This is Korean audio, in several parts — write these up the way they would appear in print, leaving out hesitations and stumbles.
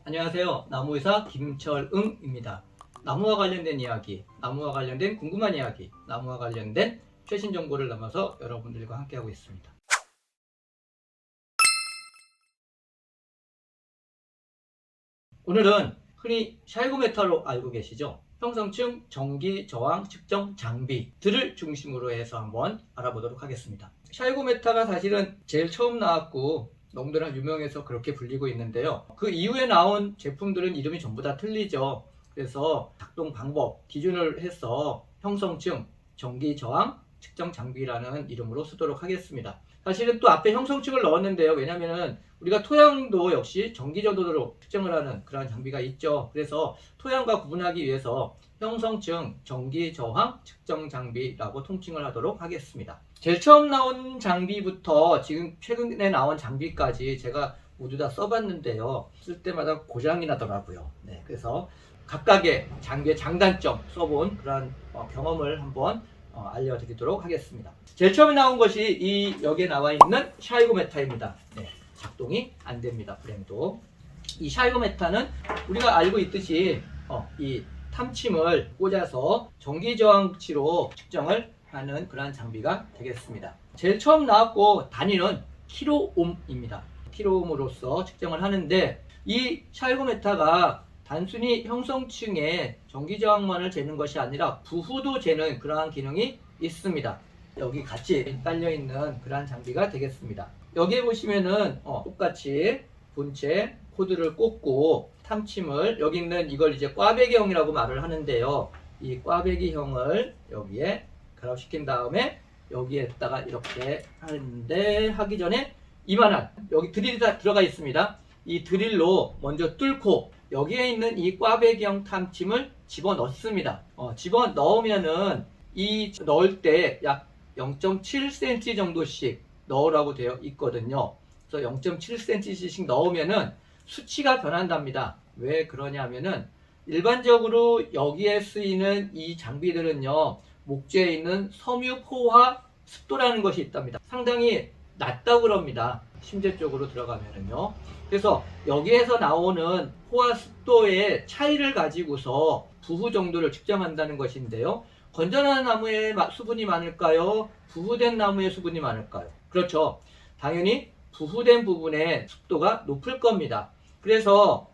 안녕하세요. 나무의사 김철응입니다. 나무와 관련된 이야기, 나무와 관련된 궁금한 이야기, 나무와 관련된 최신 정보를 담아서 여러분들과 함께하고 있습니다. 오늘은 흔히 샬고메타로 알고 계시죠? 형성층 전기 저항 측정 장비들을 중심으로 해서 한번 알아보도록 하겠습니다. 샬고메타가 사실은 제일 처음 나왔고 너무나 유명해서 그렇게 불리고 있는데요. 그 이후에 나온 제품들은 이름이 전부 다 틀리죠. 그래서 작동 방법 기준을 해서 형성층 전기 저항 측정 장비라는 이름으로 쓰도록 하겠습니다. 사실은 또 앞에 형성층을 넣었는데요. 왜냐면은 우리가 토양도 역시 전기전도로 측정을 하는 그러한 장비가 있죠. 그래서 토양과 구분하기 위해서 형성층 전기 저항 측정 장비라고 통칭을 하도록 하겠습니다. 제일 처음 나온 장비부터 지금 최근에 나온 장비까지 제가 모두 다 써봤는데요. 쓸 때마다 고장이 나더라고요. 네, 그래서 각각의 장비의 장단점 써본 그런 경험을 한번 알려드리도록 하겠습니다. 제일 처음에 나온 것이 이 여기에 나와 있는 샤이고메타입니다. 네, 작동이 안 됩니다. 불행도. 이 샤이고메타는 우리가 알고 있듯이 이 탐침을 꽂아서 전기저항치로 측정을 하는 그러한 장비가 되겠습니다. 제일 처음 나왔고 단위는 킬로옴입니다. 킬로옴으로서 측정을 하는데 이 샤이고메타가 단순히 형성층의 전기저항만을 재는 것이 아니라 부후도 재는 그러한 기능이 있습니다. 여기 같이 딸려있는 그러한 장비가 되겠습니다. 여기에 보시면은 똑같이 본체 코드를 꽂고 탐침을 여기 있는 이걸 이제 꽈배기형이라고 말을 하는데요. 이 꽈배기형을 여기에 결합시킨 다음에 여기에다가 이렇게 하는데 하기 전에 이만한 여기 드릴이 다 들어가 있습니다. 이 드릴로 먼저 뚫고 여기에 있는 이 꽈배기형 탐침을 집어넣습니다. 집어넣으면은 이 넣을 때 약 0.7cm 정도씩 넣으라고 되어 있거든요. 그래서 0.7cm씩 넣으면은 수치가 변한답니다. 왜 그러냐면은 일반적으로 여기에 쓰이는 이 장비들은요, 목재에 있는 섬유 포화 습도라는 것이 있답니다. 상당히 낮다고 그럽니다. 심재 쪽으로 들어가면은요. 그래서 여기에서 나오는 포화 습도의 차이를 가지고서 부후 정도를 측정한다는 것인데요. 건전한 나무에 수분이 많을까요? 부후된 나무에 수분이 많을까요? 그렇죠. 당연히 부후된 부분에 습도가 높을 겁니다. 그래서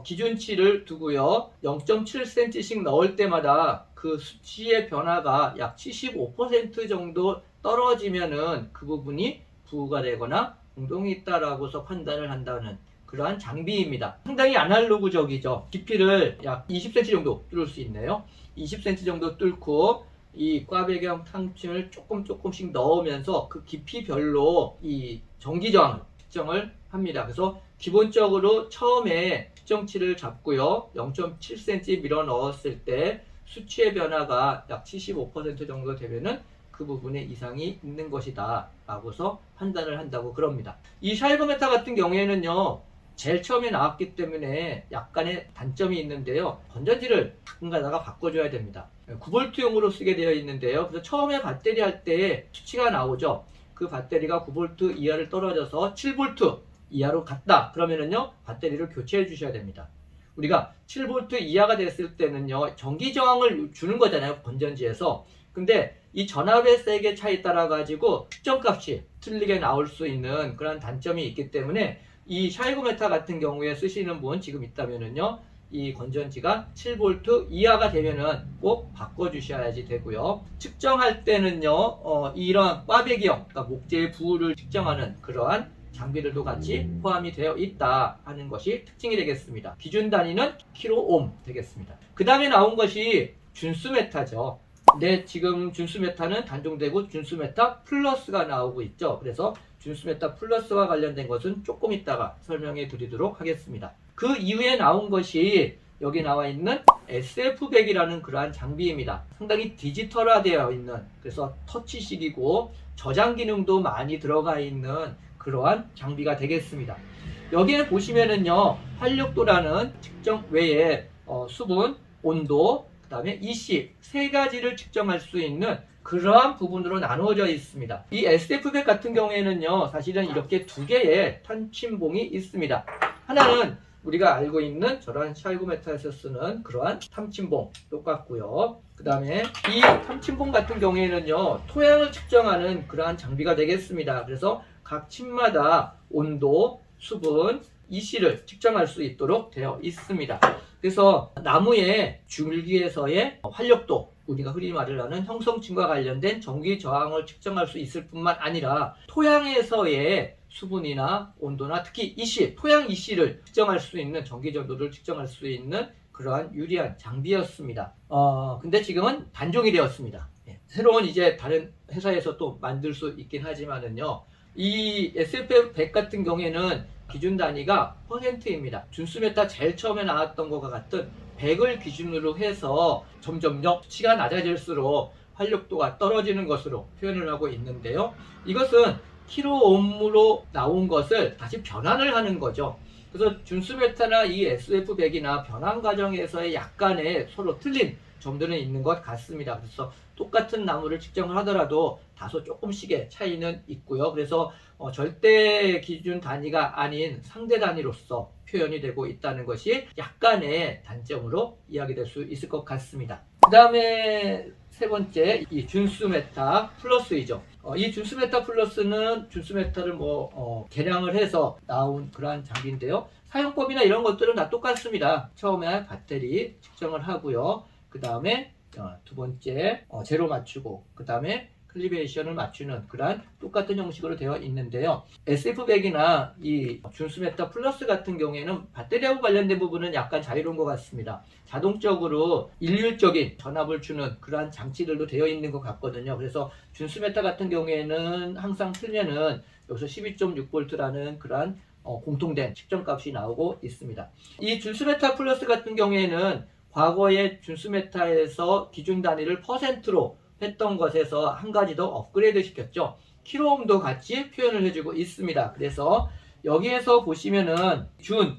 기준치를 두고요. 0.7cm씩 넣을 때마다 그 수치의 변화가 약 75% 정도 떨어지면은 그 부분이 부후가 되거나 공동이 있다라고서 판단을 한다는 그러한 장비입니다. 상당히 아날로그적이죠. 깊이를 약 20cm 정도 뚫을 수 있네요. 20cm 정도 뚫고 이 꽈배기형 탐침을 조금씩 넣으면서 그 깊이별로 이 전기저항을 측정을 합니다. 그래서 기본적으로 처음에 측정치를 잡고요. 0.7cm 밀어 넣었을 때 수치의 변화가 약 75% 정도 되면은 그 부분에 이상이 있는 것이다 라고서 판단을 한다고 그럽니다. 이 샤이고메타 같은 경우에는요, 제일 처음에 나왔기 때문에 약간의 단점이 있는데요. 건전지를 가끔 가다가 바꿔줘야 됩니다. 9V용으로 쓰게 되어 있는데요. 그래서 처음에 배터리 할 때 수치가 나오죠. 그 배터리가 9V 이하를 떨어져서 7V 이하로 갔다. 그러면은요, 배터리를 교체해 주셔야 됩니다. 우리가 7V 이하가 됐을 때는요, 전기 저항을 주는 거잖아요. 건전지에서. 근데 이 전압의 세계 차에 따라 가지고 측정값이 틀리게 나올 수 있는 그런 단점이 있기 때문에 이 샤이고메타 같은 경우에 쓰시는 분 지금 있다면은요, 이 건전지가 7V 이하가 되면은 꼭 바꿔주셔야지 되고요. 측정할 때는요, 이런 꽈배기형, 그러니까 목재의 부우를 측정하는 그러한 장비들도 같이 포함이 되어 있다 하는 것이 특징이 되겠습니다. 기준 단위는 킬로옴 되겠습니다. 그 다음에 나온 것이 준수메타죠. 근데 지금 준수메타는 단종되고 준수메타 플러스가 나오고 있죠. 그래서 준수메타 플러스와 관련된 것은 조금 이따가 설명해 드리도록 하겠습니다. 그 이후에 나온 것이 여기 나와 있는 SF100이라는 그러한 장비입니다. 상당히 디지털화되어 있는, 그래서 터치식이고 저장 기능도 많이 들어가 있는 그러한 장비가 되겠습니다. 여기에 보시면은요, 활력도라는 측정 외에 수분, 온도, 그 다음에 EC 세 가지를 측정할 수 있는 그러한 부분으로 나누어져 있습니다. 이 SF100 같은 경우에는요, 사실은 이렇게 두 개의 탐침봉이 있습니다. 하나는 우리가 알고 있는 저런 샤이고메타에서 쓰는 그러한 탐침봉 똑같고요. 그 다음에 이 탐침봉 같은 경우에는요, 토양을 측정하는 그러한 장비가 되겠습니다. 그래서 각 침마다 온도, 수분, 이시를 측정할 수 있도록 되어 있습니다. 그래서 나무의 줄기에서의 활력도, 우리가 흔히 말을 하는 형성층과 관련된 전기 저항을 측정할 수 있을 뿐만 아니라 토양에서의 수분이나 온도나 특히 이시, 토양 이시를 측정할 수 있는, 전기 전도를 측정할 수 있는 그러한 유리한 장비였습니다. 근데 지금은 단종이 되었습니다. 새로운 이제 다른 회사에서 또 만들 수 있긴 하지만은요, 이 SF100 같은 경우에는 기준 단위가 퍼센트입니다. 준수메타 제일 처음에 나왔던 것과 같은 100을 기준으로 해서 점점점 수치가 낮아질수록 활력도가 떨어지는 것으로 표현을 하고 있는데요. 이것은 킬로옴으로 나온 것을 다시 변환을 하는 거죠. 그래서 준수메타나 이 SF100이나 변환 과정에서의 약간의 서로 틀린 점들은 있는 것 같습니다. 그래서 똑같은 나무를 측정을 하더라도 다소 조금씩의 차이는 있고요. 그래서 절대 기준 단위가 아닌 상대 단위로서 표현이 되고 있다는 것이 약간의 단점으로 이야기될 수 있을 것 같습니다. 그 다음에 세 번째, 이 준수메타 플러스이죠. 이 준수메타 플러스는 준수메타를 개량을 해서 나온 그러한 장비인데요. 사용법이나 이런 것들은 다 똑같습니다. 처음에 배터리 측정을 하고요. 그 다음에 두 번째 제로 맞추고, 그 다음에 클리베이션을 맞추는 그러한 똑같은 형식으로 되어 있는데요. SF100이나 이 준수메타 플러스 같은 경우에는 배터리하고 관련된 부분은 약간 자유로운 것 같습니다. 자동적으로 일률적인 전압을 주는 그러한 장치들도 되어 있는 것 같거든요. 그래서 준수메타 같은 경우에는 항상 틀면은 여기서 12.6V라는 그러한 공통된 측정값이 나오고 있습니다. 이 준수메타 플러스 같은 경우에는 과거의 준수메타에서 기준 단위를 퍼센트로 했던 것에서 한 가지 더 업그레이드 시켰죠. 킬로옴도 같이 표현을 해주고 있습니다. 그래서 여기에서 보시면은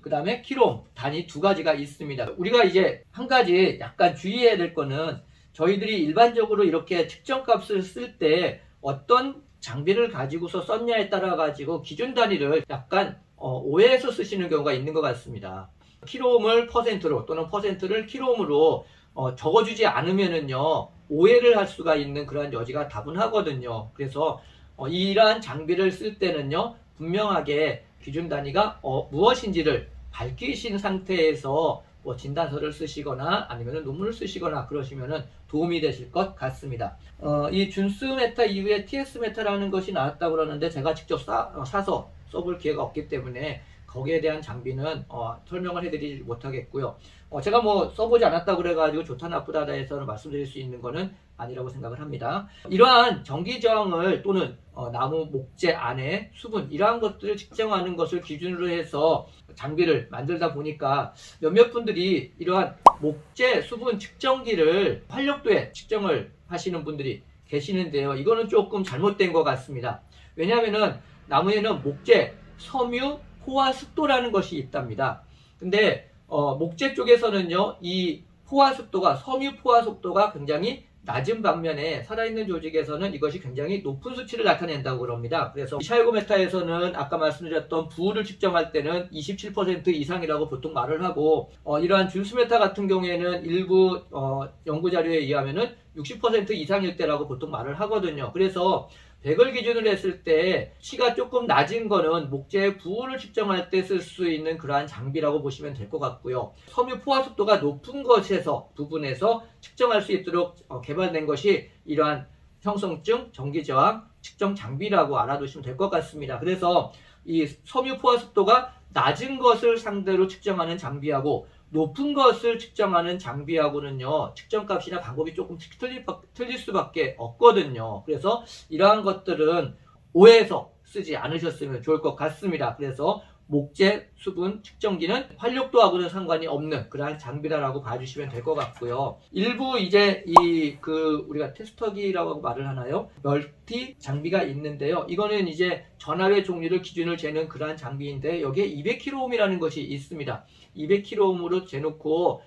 그 다음에 킬로옴 단위 두 가지가 있습니다. 우리가 이제 한 가지 약간 주의해야 될 거는, 저희들이 일반적으로 이렇게 측정값을 쓸 때 어떤 장비를 가지고서 썼냐에 따라 가지고 기준 단위를 약간 오해해서 쓰시는 경우가 있는 것 같습니다. 킬로옴을 퍼센트로 또는 퍼센트를 킬로옴으로 적어주지 않으면은요, 오해를 할 수가 있는 그런 여지가 다분하거든요. 그래서 이러한 장비를 쓸 때는요, 분명하게 기준 단위가 무엇인지를 밝히신 상태에서 진단서를 쓰시거나 아니면 논문을 쓰시거나 그러시면은 도움이 되실 것 같습니다. 이 준수메타 이후에 TS메타라는 것이 나왔다고 그러는데 제가 직접 사서 써볼 기회가 없기 때문에 거기에 대한 장비는 설명을 해드리지 못하겠고요. 제가 써보지 않았다고 그래가지고 좋다 나쁘다 해서는 말씀드릴 수 있는 거는 아니라고 생각을 합니다. 이러한 전기 저항을 또는 나무 목재 안에 수분, 이러한 것들을 측정하는 것을 기준으로 해서 장비를 만들다 보니까 몇몇 분들이 이러한 목재 수분 측정기를 활력도에 측정을 하시는 분들이 계시는데요. 이거는 조금 잘못된 것 같습니다. 왜냐하면은 나무에는 목재, 섬유, 포화 습도라는 것이 있답니다. 근데 목재 쪽에서는요, 이 포화 습도가, 섬유 포화 습도가 굉장히 낮은 반면에 살아있는 조직에서는 이것이 굉장히 높은 수치를 나타낸다고 그럽니다. 그래서 샤이고메타에서는 아까 말씀드렸던 부우를 측정할 때는 27% 이상이라고 보통 말을 하고, 이러한 준수메타 같은 경우에는 일부 연구 자료에 의하면은 60% 이상일 때라고 보통 말을 하거든요. 그래서 100을 기준으로 했을 때 수치가 조금 낮은 거는 목재의 부우를 측정할 때 쓸 수 있는 그러한 장비라고 보시면 될 것 같고요. 섬유 포화 습도가 높은 것에서 부분에서 측정할 수 있도록 개발된 것이 이러한 형성증 전기저항 측정 장비라고 알아두시면 될 것 같습니다. 그래서 이 섬유 포화 습도가 낮은 것을 상대로 측정하는 장비하고 높은 것을 측정하는 장비하고는요, 측정값이나 방법이 조금 틀릴 수밖에 없거든요. 그래서 이러한 것들은 오해해서 쓰지 않으셨으면 좋을 것 같습니다. 그래서 목재 수분 측정기는 활력도하고는 상관이 없는 그러한 장비라고 봐주시면 될 것 같고요. 일부 이제 우리가 테스터기라고 말을 하나요? 멀티 장비가 있는데요. 이거는 이제 전압의 종류를 기준을 재는 그러한 장비인데, 여기에 200kΩ이라는 것이 있습니다. 200kΩ으로 재놓고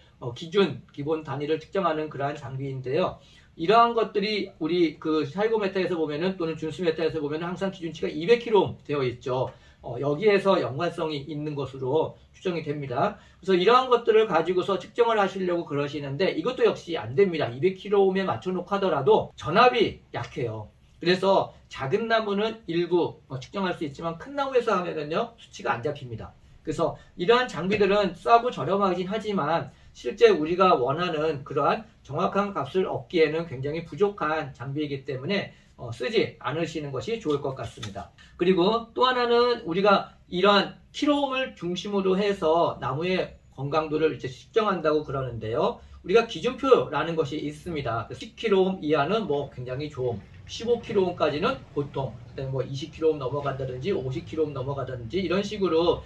기본 단위를 측정하는 그러한 장비인데요. 이러한 것들이 우리 샤이고메타에서 보면은 또는 준수메타에서 보면은 항상 기준치가 200kΩ 되어 있죠. 여기에서 연관성이 있는 것으로 추정이 됩니다. 그래서 이러한 것들을 가지고서 측정을 하시려고 그러시는데 이것도 역시 안 됩니다. 200kg에 맞춰놓고 하더라도 전압이 약해요. 그래서 작은 나무는 일부 측정할 수 있지만 큰 나무에서 하면은요 수치가 안 잡힙니다. 그래서 이러한 장비들은 싸고 저렴하긴 하지만 실제 우리가 원하는 그러한 정확한 값을 얻기에는 굉장히 부족한 장비이기 때문에 쓰지 않으시는 것이 좋을 것 같습니다. 그리고 또 하나는 우리가 이러한 킬로옴을 중심으로 해서 나무의 건강도를 이제 측정한다고 그러는데요. 우리가 기준표라는 것이 있습니다. 10kΩ 이하는 굉장히 좋음, 15kΩ까지는 보통, 뭐 20kΩ 넘어간다든지 50kΩ 넘어가다든지 이런 식으로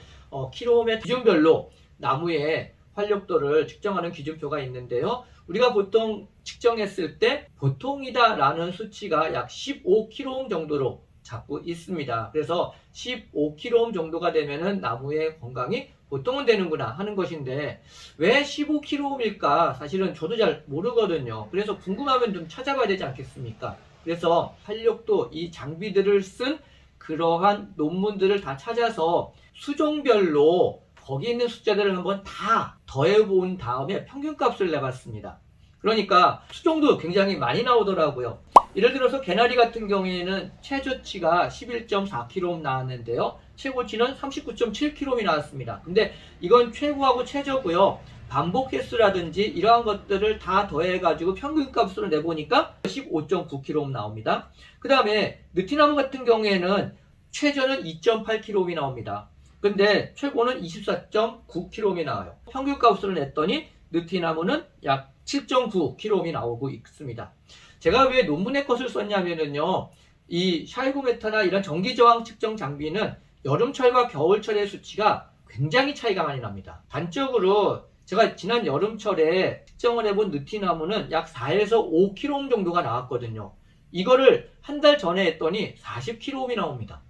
킬로옴의 기준별로 나무의 활력도를 측정하는 기준표가 있는데요. 우리가 보통 측정했을 때 보통이다 라는 수치가 약 15kΩ 정도로 잡고 있습니다. 그래서 15kΩ 정도가 되면은 나무의 건강이 보통은 되는구나 하는 것인데 왜 15kΩ일까? 사실은 저도 잘 모르거든요. 그래서 궁금하면 좀 찾아봐야 되지 않겠습니까? 그래서 활력도 이 장비들을 쓴 그러한 논문들을 다 찾아서 수종별로 거기 있는 숫자들을 한번 다 더해본 다음에 평균값을 내봤습니다. 그러니까 수종도 굉장히 많이 나오더라고요. 예를 들어서 개나리 같은 경우에는 최저치가 11.4kΩ 나왔는데요. 최고치는 39.7kΩ이 나왔습니다. 근데 이건 최고하고 최저고요. 반복 횟수라든지 이러한 것들을 다 더해가지고 평균값으로 내보니까 15.9kΩ 나옵니다. 그 다음에 느티나무 같은 경우에는 최저는 2.8kΩ이 나옵니다. 근데 최고는 24.9kΩ이 나와요. 평균값으로 냈더니 느티나무는 약 7.9kΩ이 나오고 있습니다. 제가 왜 논문의 것을 썼냐면요. 이 샤이고메타나 이런 전기저항 측정 장비는 여름철과 겨울철의 수치가 굉장히 차이가 많이 납니다. 단적으로 제가 지난 여름철에 측정을 해본 느티나무는 약 4에서 5kΩ 정도가 나왔거든요. 이거를 한 달 전에 했더니 40kΩ이 나옵니다.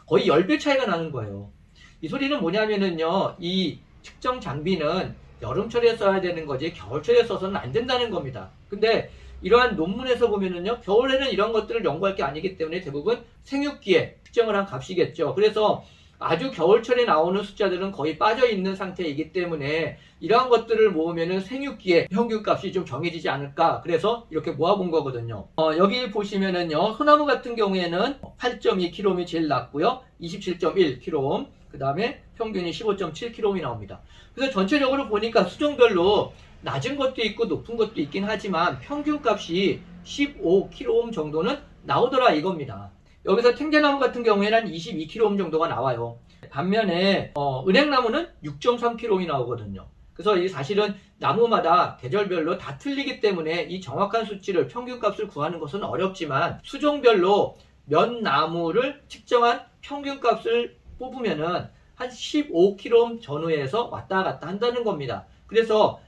거의 10배 차이가 나는 거예요. 이 소리는 뭐냐면요. 이 측정 장비는 여름철에 써야 되는 거지 겨울철에 써서는 안 된다는 겁니다. 근데 이러한 논문에서 보면은요. 겨울에는 이런 것들을 연구할 게 아니기 때문에 대부분 생육기에 측정을 한 값이겠죠. 그래서 아주 겨울철에 나오는 숫자들은 거의 빠져있는 상태이기 때문에 이러한 것들을 모으면은 생육기에 평균값이 좀 정해지지 않을까. 그래서 이렇게 모아본 거거든요. 여기 보시면은요. 소나무 같은 경우에는 8.2kg이 제일 낮고요. 27.1kg. 그 다음에 평균이 15.7kg이 나옵니다. 그래서 전체적으로 보니까 수종별로 낮은 것도 있고 높은 것도 있긴 하지만 평균값이 15kΩ 정도는 나오더라 이겁니다. 여기서 탱자나무 같은 경우에는 한 22kΩ 정도가 나와요. 반면에 은행나무는 6.3kΩ이 나오거든요. 그래서 이 사실은 나무마다 계절별로 다 틀리기 때문에 이 정확한 수치를 평균값을 구하는 것은 어렵지만 수종별로 몇 나무를 측정한 평균값을 뽑으면은 한 15kΩ 전후에서 왔다 갔다 한다는 겁니다. 그래서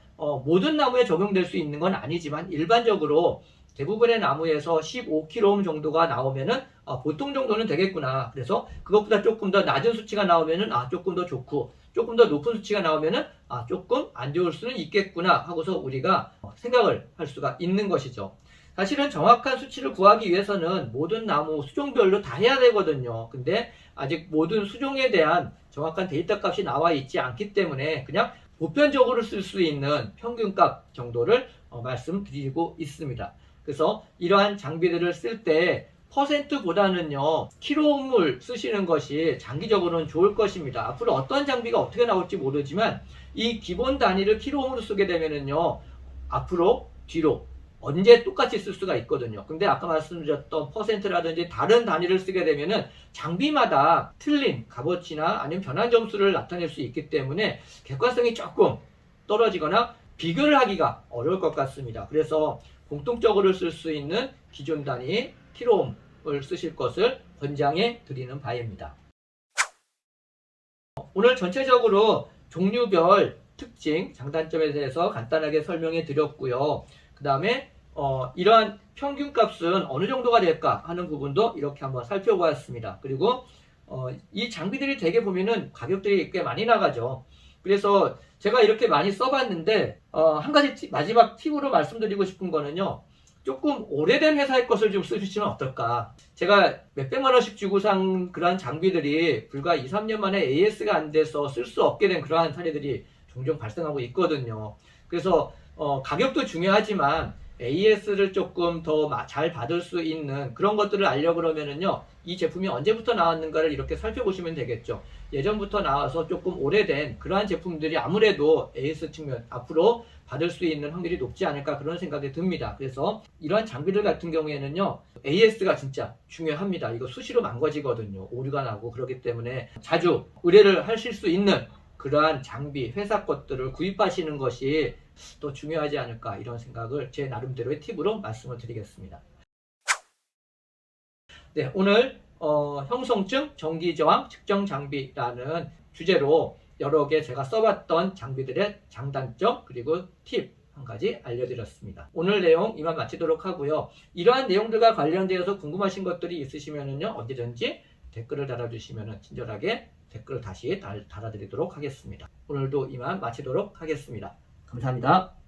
모든 나무에 적용될 수 있는 건 아니지만 일반적으로 대부분의 나무에서 15kΩ 정도가 나오면은 보통 정도는 되겠구나. 그래서 그것보다 조금 더 낮은 수치가 나오면은 조금 더 좋고 조금 더 높은 수치가 나오면은 조금 안 좋을 수는 있겠구나 하고서 우리가 생각을 할 수가 있는 것이죠. 사실은 정확한 수치를 구하기 위해서는 모든 나무 수종별로 다 해야 되거든요. 근데 아직 모든 수종에 대한 정확한 데이터 값이 나와 있지 않기 때문에 그냥 보편적으로 쓸 수 있는 평균값 정도를 말씀드리고 있습니다. 그래서 이러한 장비들을 쓸 때 퍼센트보다는요 킬로옴을 쓰시는 것이 장기적으로는 좋을 것입니다. 앞으로 어떤 장비가 어떻게 나올지 모르지만 이 기본 단위를 킬로옴으로 쓰게 되면은요 앞으로 뒤로 언제 똑같이 쓸 수가 있거든요. 근데 아까 말씀드렸던 퍼센트라든지 다른 단위를 쓰게 되면은 장비마다 틀린 값어치나 아니면 변환 점수를 나타낼 수 있기 때문에 객관성이 조금 떨어지거나 비교를 하기가 어려울 것 같습니다. 그래서 공통적으로 쓸 수 있는 기준 단위 킬로옴을 쓰실 것을 권장해 드리는 바입니다. 오늘 전체적으로 종류별 특징, 장단점에 대해서 간단하게 설명해 드렸고요. 그 다음에 이러한 평균값은 어느 정도가 될까 하는 부분도 이렇게 한번 살펴보았습니다. 그리고 이 장비들이 되게 보면은 가격들이 꽤 많이 나가죠. 그래서 제가 이렇게 많이 써봤는데 한 가지 마지막 팁으로 말씀드리고 싶은 거는요. 조금 오래된 회사의 것을 좀 쓰시면 어떨까. 제가 몇백만 원씩 주고 산 그러한 장비들이 불과 2, 3년 만에 AS가 안 돼서 쓸 수 없게 된 그러한 사례들이 종종 발생하고 있거든요. 그래서 가격도 중요하지만 AS를 조금 더 잘 받을 수 있는 그런 것들을 알려고 그러면은요, 이 제품이 언제부터 나왔는가를 이렇게 살펴보시면 되겠죠. 예전부터 나와서 조금 오래된 그러한 제품들이 아무래도 AS 측면 앞으로 받을 수 있는 확률이 높지 않을까 그런 생각이 듭니다. 그래서 이러한 장비들 같은 경우에는요, AS가 진짜 중요합니다. 이거 수시로 망가지거든요. 오류가 나고. 그렇기 때문에 자주 의뢰를 하실 수 있는 그러한 장비, 회사 것들을 구입하시는 것이 더 중요하지 않을까 이런 생각을 제 나름대로의 팁으로 말씀을 드리겠습니다. 네, 오늘 형성증, 전기저항, 측정 장비라는 주제로 여러 개 제가 써봤던 장비들의 장단점 그리고 팁 한 가지 알려드렸습니다. 오늘 내용 이만 마치도록 하고요. 이러한 내용들과 관련되어서 궁금하신 것들이 있으시면은요, 언제든지 댓글을 달아주시면 친절하게 댓글을 다시 달아드리도록 하겠습니다. 오늘도 이만 마치도록 하겠습니다. 감사합니다.